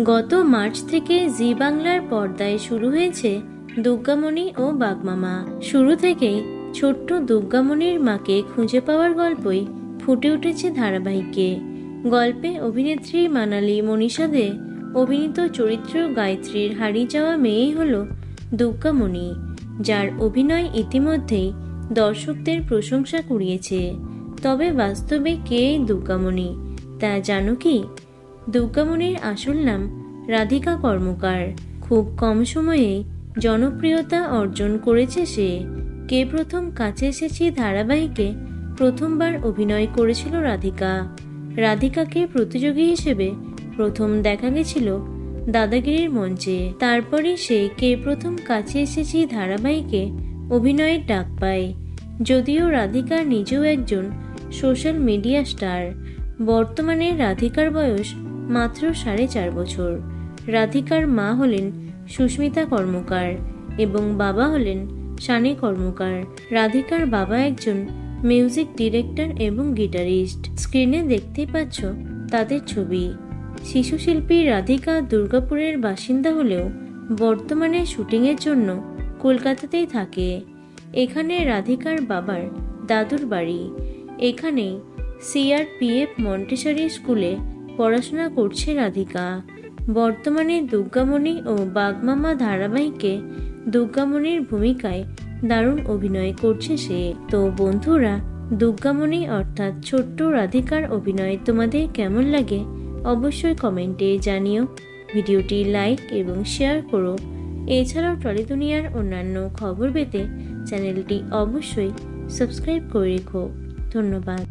গত মার্চ থেকে জি বাংলার পর্দায় শুরু হয়েছে দুর্গামণি ও বাগমামা। শুরু থেকেই ছোট্ট দুর্গামণির মাকে খুঁজে পাওয়ার গল্পই ফুটে উঠেছে ধারাবাহিকে। গল্পে অভিনেত্রী মানালি মনীষা দে অভিনীত চরিত্র গায়ত্রীর হারিয়ে যাওয়া মেয়েই হল দুর্গামণি, যার অভিনয় ইতিমধ্যেই দর্শকদের প্রশংসা কুড়িয়েছে। তবে বাস্তবে কে দুর্গামণি তা জানো কি? দুর্গামণির আসল নাম রাধিকা কর্মকার। খুব কম সময়েই জনপ্রিয়তা অর্জন করেছে সে। কে প্রথম কাছে এসেছি ধারাবাহিকে প্রথমবার অভিনয় করেছিল রাধিকা। রাধিকাকে প্রতিযোগী হিসেবে প্রথম দেখা গেছিল দাদাগিরির মঞ্চে। তারপরে সে কে প্রথম কাছে এসেছি ধারাবাহিকে অভিনয়ের ডাক পায়। যদিও রাধিকা নিজেও একজন সোশ্যাল মিডিয়া স্টার। বর্তমানে রাধিকার বয়স মাত্র 4.5 বছর। রাধিকার মা হলেন সুস্মিতা কর্মকার এবং বাবা হলেন সানে কর্মকার। রাধিকার বাবা একজন মিউজিক ডিরেক্টর এবং গিটারিস্ট। স্ক্রিনে দেখতে পাচ্ছ তাদের ছবি। শিশু শিল্পী রাধিকা দুর্গাপুরের বাসিন্দা হলেও বর্তমানে শুটিংয়ের জন্য কলকাতাতেই থাকে। এখানে রাধিকার বাবার দাদুর বাড়ি। এখানেই CRPF মন্টেসরি স্কুলে পড়াশোনা করছে রাধিকা। বর্তমানে দুর্গামণি ও বাগমামা ধারাবাহিকে দুর্গামণির ভূমিকায় দারুণ অভিনয় করছে সে। তো বন্ধুরা, দুর্গামণি অর্থাৎ ছোট্ট রাধিকার অভিনয় তোমাদের কেমন লাগে অবশ্যই কমেন্টে জানিও। ভিডিওটি লাইক এবং শেয়ার করো। এছাড়াও টলি দুনিয়ার অন্যান্য খবর পেতে চ্যানেলটি অবশ্যই সাবস্ক্রাইব করে রেখো। ধন্যবাদ।